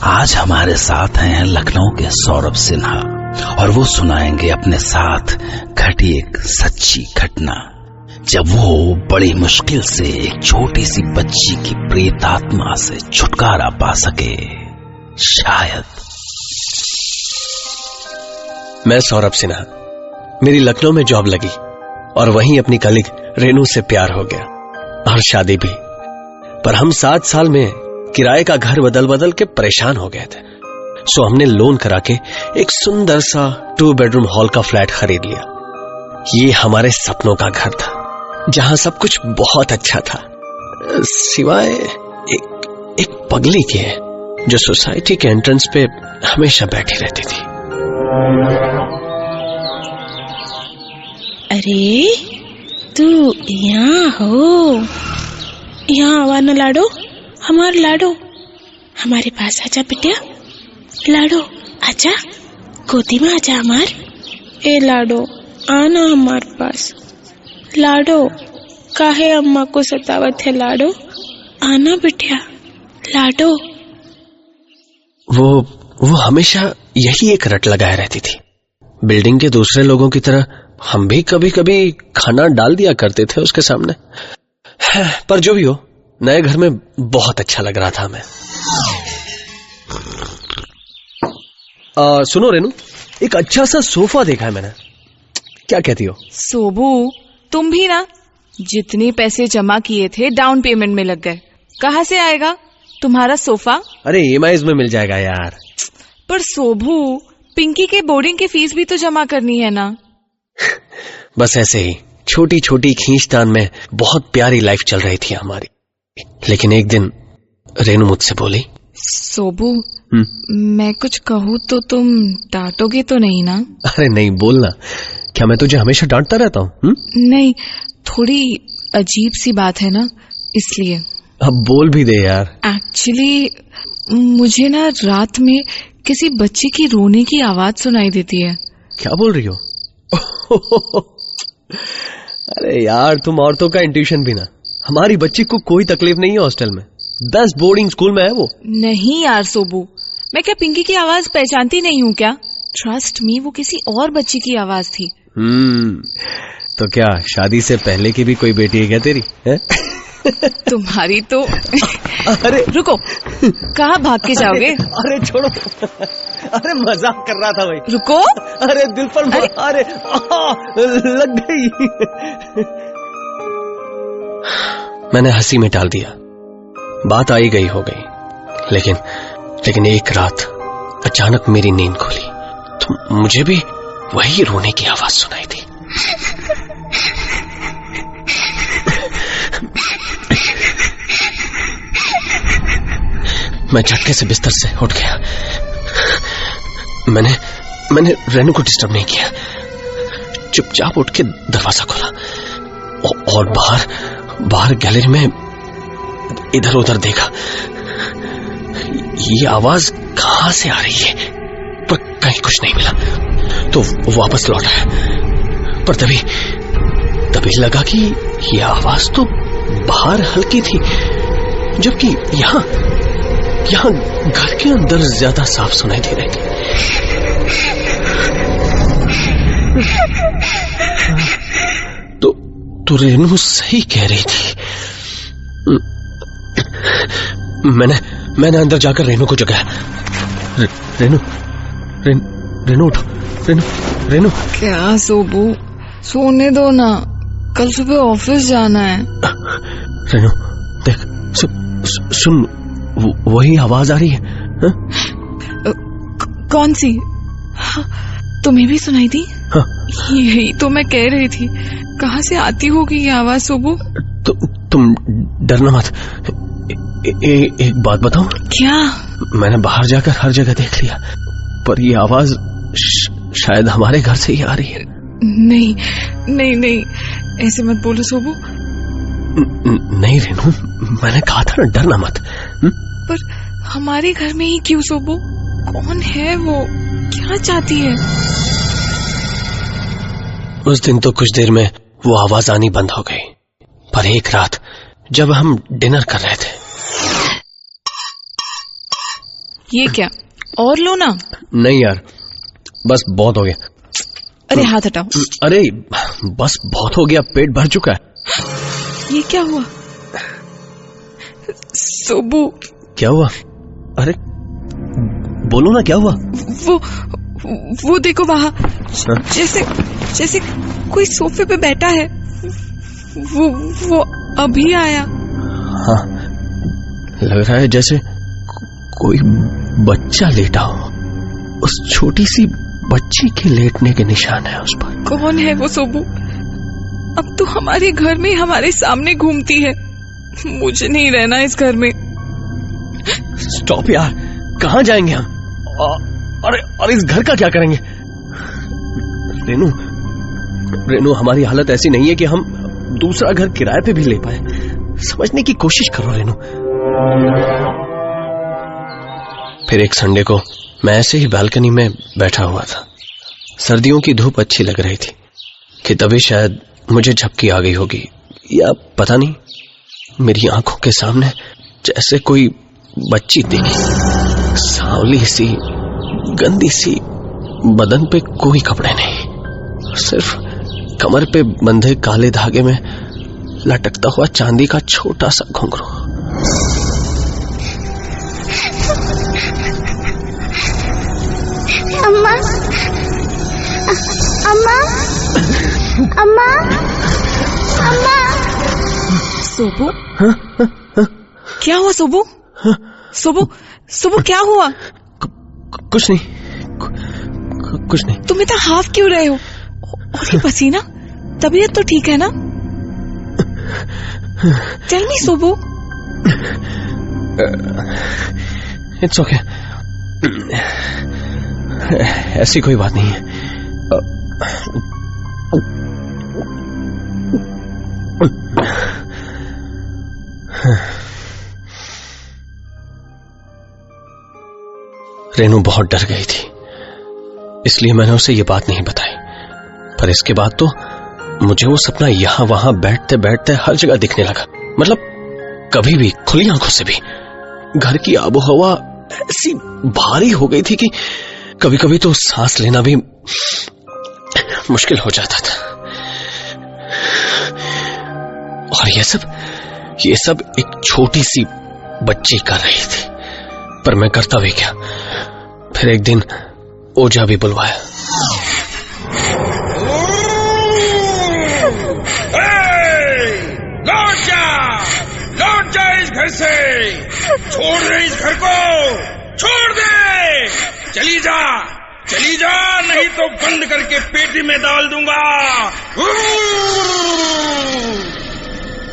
आज हमारे साथ हैं लखनऊ के सौरभ सिन्हा और वो सुनाएंगे अपने साथ घटी एक सच्ची घटना जब वो बड़ी मुश्किल से एक छोटी सी बच्ची की प्रेत आत्मा से छुटकारा पा सके। शायद। मैं सौरभ सिन्हा, मेरी लखनऊ में जॉब लगी और वहीं अपनी कलीग रेनू से प्यार हो गया और शादी भी। पर हम 7 साल में किराए का घर बदल बदल के परेशान हो गए थे, सो हमने लोन करा के एक सुंदर सा 2 बेडरूम हॉल का फ्लैट खरीद लिया। ये हमारे सपनों का घर था जहां सब कुछ बहुत अच्छा था, सिवाय एक पगली के जो सोसाइटी के एंट्रेंस पे हमेशा बैठी रहती थी। अरे तू यहाँ हो, यहाँ आवा न लाडो, हमार लाडो, हमारे पास आजा बिटिया। लाडो आजा, गोदी में आजा हमार। ए लाडो आना हमारे पास। लाडो काहे अम्मा को सतावत है लाडो, आना बिटिया। लाडो वो हमेशा यही एक रट लगाए रहती थी। बिल्डिंग के दूसरे लोगों की तरह हम भी कभी कभी खाना डाल दिया करते थे उसके सामने। पर जो भी हो, नए घर में बहुत अच्छा लग रहा था हमें। सुनो रेनू, एक अच्छा सा सोफा देखा है मैंने, क्या कहती हो? सोबू, तुम भी ना जितने पैसे जमा किए थे डाउन पेमेंट में लग गए, कहाँ से आएगा तुम्हारा सोफा? अरे EMIs में मिल जाएगा यार। पर सोबू, पिंकी के बोर्डिंग की फीस भी तो जमा करनी है ना। बस ऐसे ही छोटी छोटी खींचतान में बहुत प्यारी लाइफ चल रही थी हमारी। लेकिन एक दिन रेनू मुझसे बोली, सोबू मैं कुछ कहूँ तो तुम डांटोगे तो नहीं ना? अरे नहीं, बोलना। क्या मैं तुझे हमेशा डांटता रहता हूँ? नहीं, थोड़ी अजीब सी बात है ना, इसलिए। अब बोल भी दे यार। एक्चुअली मुझे ना रात में किसी बच्चे की रोने की आवाज सुनाई देती है। क्या बोल रही हो? अरे यार, तुम औरतों का इंट्यूशन भी ना। हमारी बच्ची को कोई तकलीफ नहीं है हॉस्टल में, बेस्ट बोर्डिंग स्कूल में है वो। नहीं यार सोबू, मैं क्या पिंकी की आवाज पहचानती नहीं हूँ क्या? ट्रस्ट मी, वो किसी और बच्ची की आवाज थी। तो क्या शादी से पहले की भी कोई बेटी है क्या तेरी? है? तुम्हारी तो। अरे रुको, कहाँ भाग के जाओगे? अरे छोड़ो, अरे मजाक कर रहा था भाई। रुको। अरे दिल पर अरे लग गई। मैंने हंसी में टाल दिया, बात आई गई हो गई। लेकिन एक रात अचानक मेरी नींद खुली तो मुझे भी वही रोने की आवाज सुनाई दी। मैं झटके से बिस्तर से उठ गया। मैंने रेनू को डिस्टर्ब नहीं किया, चुपचाप उठ के दरवाजा खोला और बाहर गैलरी में इधर उधर देखा। ये आवाज कहां से आ रही है, पर कहीं कुछ नहीं मिला तो वापस लौट आया। पर तभी लगा कि यह आवाज तो बाहर हल्की थी, जबकि यहाँ घर के अंदर ज्यादा साफ सुनाई दे रही थी। तो रेनू सही कह रही थी। मैंने अंदर जाकर रेनू को जगाया। रेनू उठो, रेनू। क्या सोबू, सोने दो ना, कल सुबह ऑफिस जाना है। रेनू देख, सुन, वही आवाज आ रही है। कौन सी? हाँ, तुम्हें भी सुनाई दी? हाँ। यही तो मैं कह रही थी, कहाँ से आती होगी ये आवाज सोबू? तुम डरना मत। एक बात बताऊं? क्या? मैंने बाहर जाकर हर जगह देख लिया, पर ये आवाज शायद हमारे घर से ही आ रही है। नहीं, ऐसे मत बोलो सोबू। नहीं रेनू, मैंने कहा था ना, डरना मत। पर हमारे घर में ही क्यों सोबू? कौन है वो, क्या चाहती है? उस दिन तो कुछ देर में वो आवाज आनी बंद हो गई, पर एक रात जब हम डिनर कर रहे थे, ये क्या, और लो ना। नहीं यार, बस बहुत हो गया। अरे हाथ हटाओ। अरे बस बहुत हो गया, पेट भर चुका है। ये क्या हुआ सोबू? क्या हुआ? अरे बोलो ना, क्या हुआ? वो देखो वहां, जैसे कोई सोफे पे बैठा है। वो अभी आया। हाँ, लग रहा है जैसे कोई बच्चा लेटा हो। उस छोटी सी बच्ची के लेटने के निशान है उस पर। कौन है वो सोबू? अब तो हमारे घर में हमारे सामने घूमती है। मुझे नहीं रहना इस घर में। स्टॉप यार, कहाँ जाएंगे हम? और इस घर का क्या करेंगे? रेनू, हमारी हालत ऐसी नहीं है कि हम दूसरा घर किराए पे भी ले पाए। समझने की कोशिश करो रेनू। फिर एक संडे को मैं ऐसे ही बालकनी में बैठा हुआ था। सर्दियों की धूप अच्छी लग रही थी कि तभी शायद मुझे झपकी आ गई होगी, या पता नहीं, मेरी आंखों के सामने जैसे कोई बच्ची दिखी। सांवली सी, गंदी सी, बदन पे कोई कपड़े नहीं, सिर्फ कमर पे बंधे काले धागे में लटकता हुआ चांदी का छोटा सा घुंघरू। अम्मा, अम्मा, अम्मा, अम्मा। सोबू, क्या हुआ सोबू? सोबू क्या हुआ? कुछ नहीं, कुछ नहीं। तुम इतना हाफ क्यों रहे हो? और ये पसीना, तबीयत तो ठीक है ना? टेल मी सोबू। इट्स ओके, ऐसी कोई बात नहीं है। रेनू बहुत डर गई थी, इसलिए मैंने उसे ये बात नहीं बताई। पर इसके बाद तो मुझे वो सपना यहां वहां बैठते बैठते हर जगह दिखने लगा। मतलब कभी भी, खुली आंखों से भी। घर की आबोहवा ऐसी भारी हो गई थी कि कभी कभी तो सांस लेना भी मुश्किल हो जाता था। और ये सब एक छोटी सी बच्ची कर रही थी। पर मैं करता भी क्या। फिर एक दिन ओझा भी बुलवाया। लौट जा इस घर से। छोड़ दे इस घर को, छोड़ दे। चली जा, नहीं तो बंद करके पेटी में डाल दूंगा।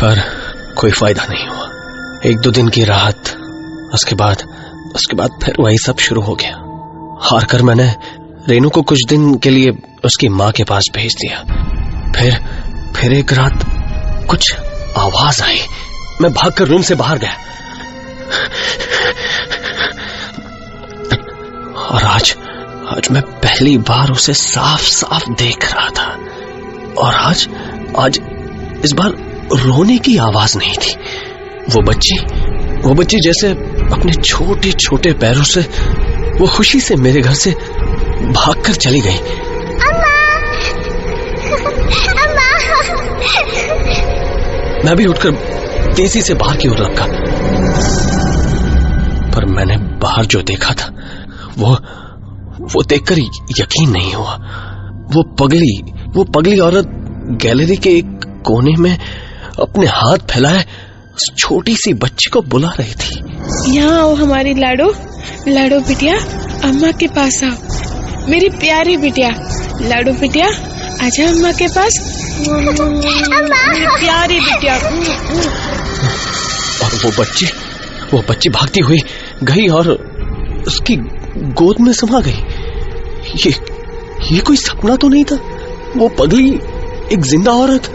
पर कोई फायदा नहीं हुआ। एक दो दिन की राहत, उसके बाद फिर वही सब शुरू हो गया। हार कर मैंने रेनू को कुछ दिन के लिए उसकी माँ के पास भेज दिया। फिर एक रात कुछ आवाज आई। मैं भागकर रूम से बाहर गया। और आज मैं पहली बार उसे साफ साफ देख रहा था। और आज इस बार रोने की आवाज नहीं थी। वो बच्ची जैसे अपने छोटे छोटे पैरों से वो खुशी से मेरे घर से भागकर चली गई। मैं भी उठकर तेजी से बाहर की ओर लपका। पर मैंने बाहर जो देखा था वो देखकर यकीन नहीं हुआ। वो पगली औरत गैलरी के एक कोने में अपने हाथ फैलाए उस छोटी सी बच्ची को बुला रही थी। यहाँ आओ हमारी लाडो बिटिया, अम्मा के पास आओ। मेरी प्यारी बिटिया, लाडो बिटिया, आजा अम्मा के पास। मेरी प्यारी बिटिया। और वो बच्ची भागती हुई गई और उसकी गोद में समा गई। ये कोई सपना तो नहीं था। वो पगली एक जिंदा औरत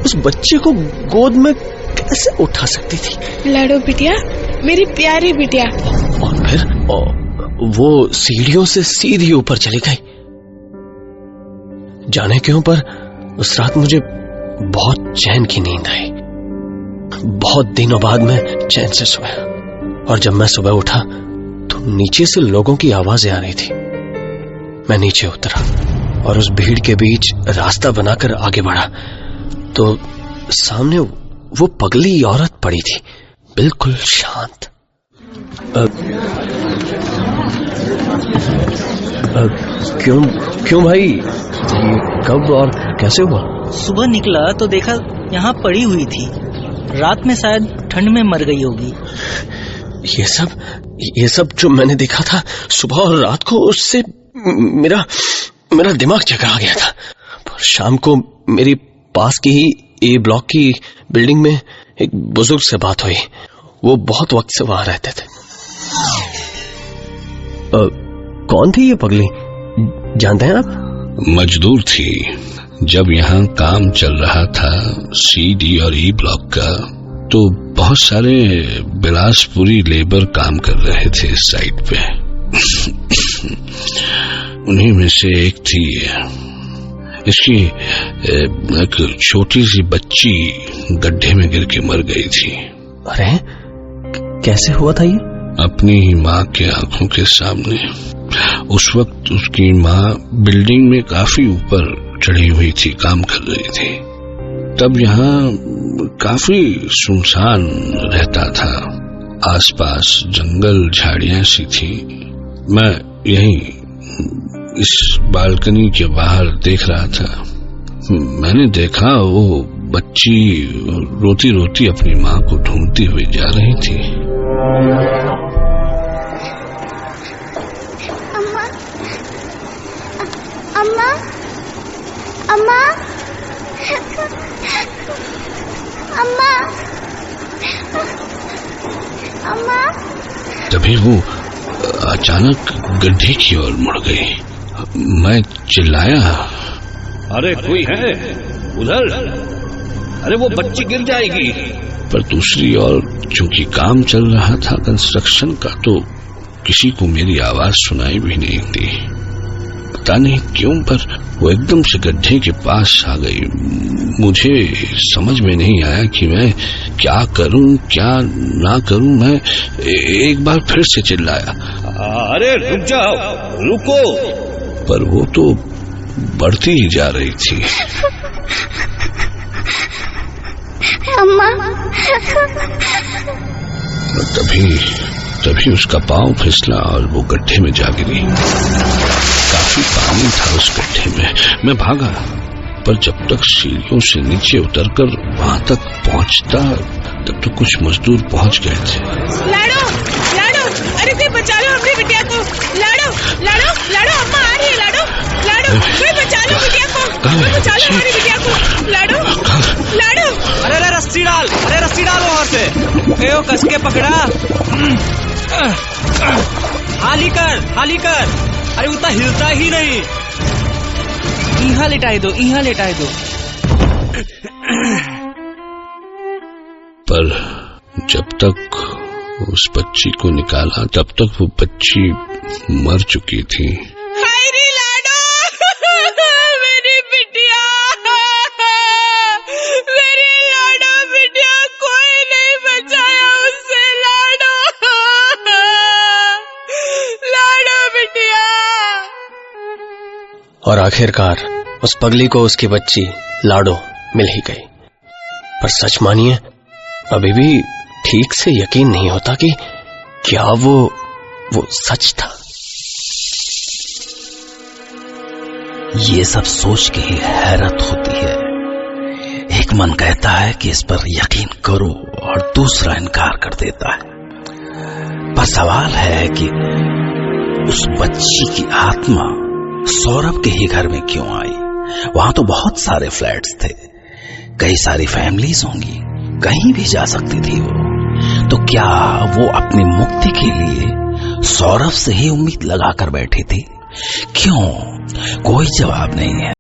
उस बच्चे को गोद में कैसे उठा सकती थी? लाडो बिटिया, मेरी प्यारी बिटिया। और फिर वो सीढ़ियों से सीधी ऊपर चली गई। जाने क्यों, पर उस रात मुझे बहुत चैन की नींद आई। बहुत दिनों बाद मैं चैन से सोया। और जब मैं सुबह उठा तो नीचे से लोगों की आवाजें आ रही थी। मैं नीचे उतरा और उस भीड़ के बीच रास्ता बनाकर आगे बढ़ा तो सामने वो पगली औरत पड़ी थी, बिल्कुल शांत। क्यों भाई, कब और कैसे हुआ? सुबह निकला तो देखा यहाँ पड़ी हुई थी। रात में शायद ठंड में मर गई होगी। ये सब जो मैंने देखा था सुबह और रात को, उससे मेरा दिमाग चकरा गया था। पर शाम को मेरी पास की ही ए ब्लॉक की बिल्डिंग में एक बुजुर्ग से बात हुई। वो बहुत वक्त से वहां रहते थे। कौन थी ये पगली, जानते हैं आप? मजदूर थी। जब यहाँ काम चल रहा था सी, डी और ई ब्लॉक का, तो बहुत सारे बिलासपुरी लेबर काम कर रहे थे इस साइट पे। उन्हीं में से एक थी। इसकी एक छोटी सी बच्ची गड्ढे में गिर के मर गई थी। अरे कैसे हुआ था ये? अपनी ही माँ के आंखों के सामने। उस वक्त उसकी माँ बिल्डिंग में काफी ऊपर चढ़ी हुई थी, काम कर रही थी। तब यहाँ काफी सुनसान रहता था। आसपास जंगल झाड़ियां सी थी। मैं यहीं इस बालकनी के बाहर देख रहा था। मैंने देखा वो बच्ची रोती रोती अपनी माँ को ढूंढती हुई जा रही थी। अम्मा, अम्मा, अम्मा, अम्मा। तभी वो अचानक गड्ढे की ओर मुड़ गई। मैं चिल्लाया, अरे कोई है उधर? अरे वो बच्ची गिर जाएगी। पर दूसरी ओर चूंकि काम चल रहा था कंस्ट्रक्शन का, तो किसी को मेरी आवाज सुनाई भी नहीं दी। पता नहीं क्यों, पर वो एकदम से गड्ढे के पास आ गई। मुझे समझ में नहीं आया कि मैं क्या करूं क्या ना करूं। मैं एक बार फिर से चिल्लाया, अरे रुक जाओ, रुको। पर वो तो बढ़ती ही जा रही थी। अम्मा। तभी उसका पांव फिसला और वो गड्ढे में जा गिरी। काफी पानी था उस गड्ढे में। मैं भागा, पर जब तक सीढ़ियों से नीचे उतरकर वहां तक पहुंचता, तब तो कुछ मजदूर पहुंच गए थे। लाडो, लाडो, अरे कोई बचा लो अपनी बिटिया को। लाडो, लाडो, लाडो, अम्मा आ रही है। लाडो, लाडो, कोई बचा लो बिटिया को। कोई बचा लो हमारी बिटिया को। लाडो, लाडो। अरे रस्सी डाल, अरे रस्सी डाल वहां से। ए कस के पकड़ा। हाली कर। अरे उतना हिलता ही नहीं। यहाँ लेटाई दो, यहाँ लेटाई दो। पर जब तक उस बच्ची को निकाला, तब तक वो बच्ची मर चुकी थी। हाय रे लाडो, मेरी बिटिया, मेरी लाडो बिटिया, कोई नहीं बचाया उससे। लाडो, लाडो बिटिया। और आखिरकार उस पगली को उसकी बच्ची लाडो मिल ही गई। पर सच मानिए, अभी भी ठीक से यकीन नहीं होता कि क्या वो सच था। ये सब सोच के ही हैरत होती है। एक मन कहता है कि इस पर यकीन करो और दूसरा इनकार कर देता है। पर सवाल है कि उस बच्ची की आत्मा सौरभ के ही घर में क्यों आई? वहां तो बहुत सारे फ्लैट्स थे, कई सारी फैमिलीज होंगी, कहीं भी जा सकती थी वो। तो क्या वो अपनी मुक्ति के लिए सौरभ से ही उम्मीद लगा कर बैठी थी? क्यों? कोई जवाब नहीं है।